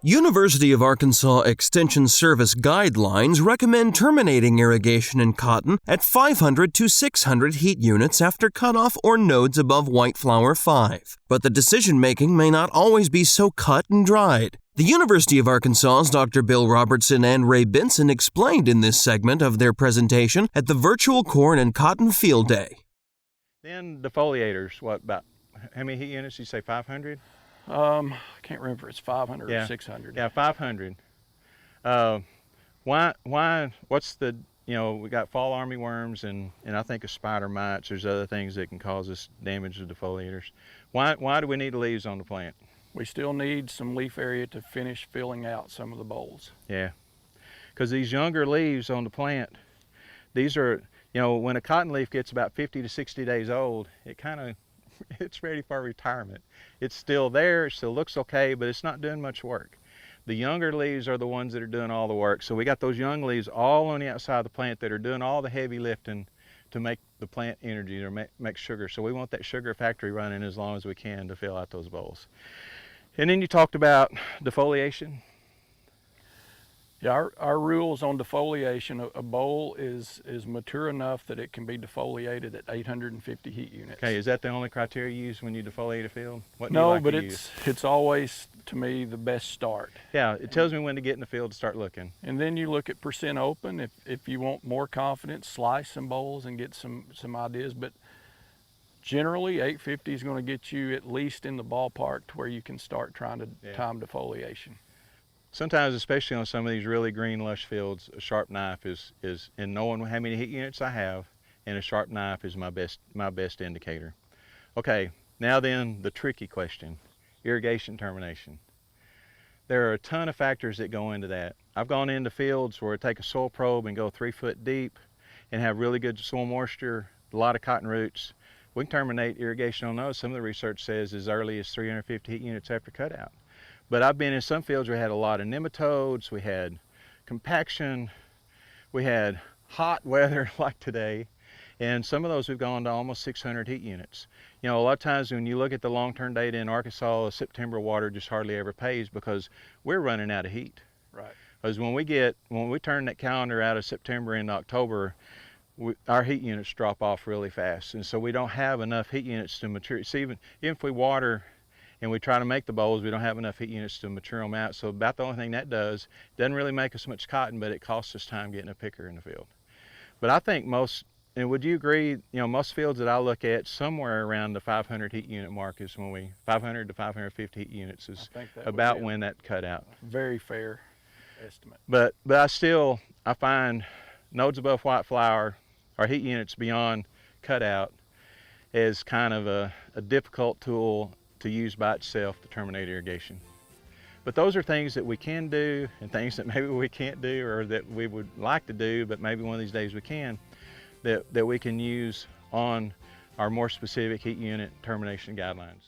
University of Arkansas Extension Service guidelines recommend terminating irrigation in cotton at 500 to 600 heat units after cutoff or nodes above white flower 5. But the decision-making may not always be so cut and dried. The University of Arkansas's Dr. Bill Robertson and Ray Benson explained in this segment of their presentation at the Virtual Corn and Cotton Field Day. Then defoliators, how many heat units? You say 500? I can't remember if it's 500 or 600. Yeah, 500. What's the, we got fall armyworms and I think of spider mites. There's other things that can cause us damage to defoliators. Why do we need leaves on the plant? We still need some leaf area to finish filling out some of the bowls. Yeah, because these younger leaves on the plant, these are, when a cotton leaf gets about 50 to 60 days old, it's ready for retirement. It's still there, it still looks okay, but it's not doing much work. The younger leaves are the ones that are doing all the work. So we got those young leaves all on the outside of the plant that are doing all the heavy lifting to make the plant energy or make sugar. So we want that sugar factory running as long as we can to fill out those bowls. And then you talked about defoliation. Yeah, our rules on defoliation, a bowl is mature enough that it can be defoliated at 850 heat units. Okay, is that the only criteria you use when you defoliate a field? No, but it's always, to me, the best start. Yeah, it tells me when to get in the field to start looking. And then you look at percent open. If you want more confidence, slice some bowls and get some ideas. But generally, 850 is going to get you at least in the ballpark to where you can start trying to time defoliation. Sometimes, especially on some of these really green, lush fields, a sharp knife is and knowing how many heat units I have, and a sharp knife is my best indicator. Okay, now then the tricky question, irrigation termination. There are a ton of factors that go into that. I've gone into fields where I take a soil probe and go 3 foot deep and have really good soil moisture, a lot of cotton roots. We can terminate irrigation on those. Some of the research says as early as 350 heat units after cutout. But I've been in some fields where we had a lot of nematodes, we had compaction, we had hot weather like today, and some of those we've gone to almost 600 heat units. A lot of times when you look at the long-term data in Arkansas, September water just hardly ever pays because we're running out of heat. Right. Because when we turn that calendar out of September into October, our heat units drop off really fast, and so we don't have enough heat units to mature. So even if we water and we try to make the bowls, we don't have enough heat units to mature them out. So about the only thing that doesn't really make us much cotton, but it costs us time getting a picker in the field. But I think and would you agree, most fields that I look at, somewhere around the 500 heat unit mark is 500 to 550 heat units is about when that cut out. Very fair estimate. But I find nodes above white flower or heat units beyond cutout as kind of a difficult tool to use by itself to terminate irrigation. But those are things that we can do and things that maybe we can't do or that we would like to do, but maybe one of these days we can, that we can use on our more specific heat unit termination guidelines.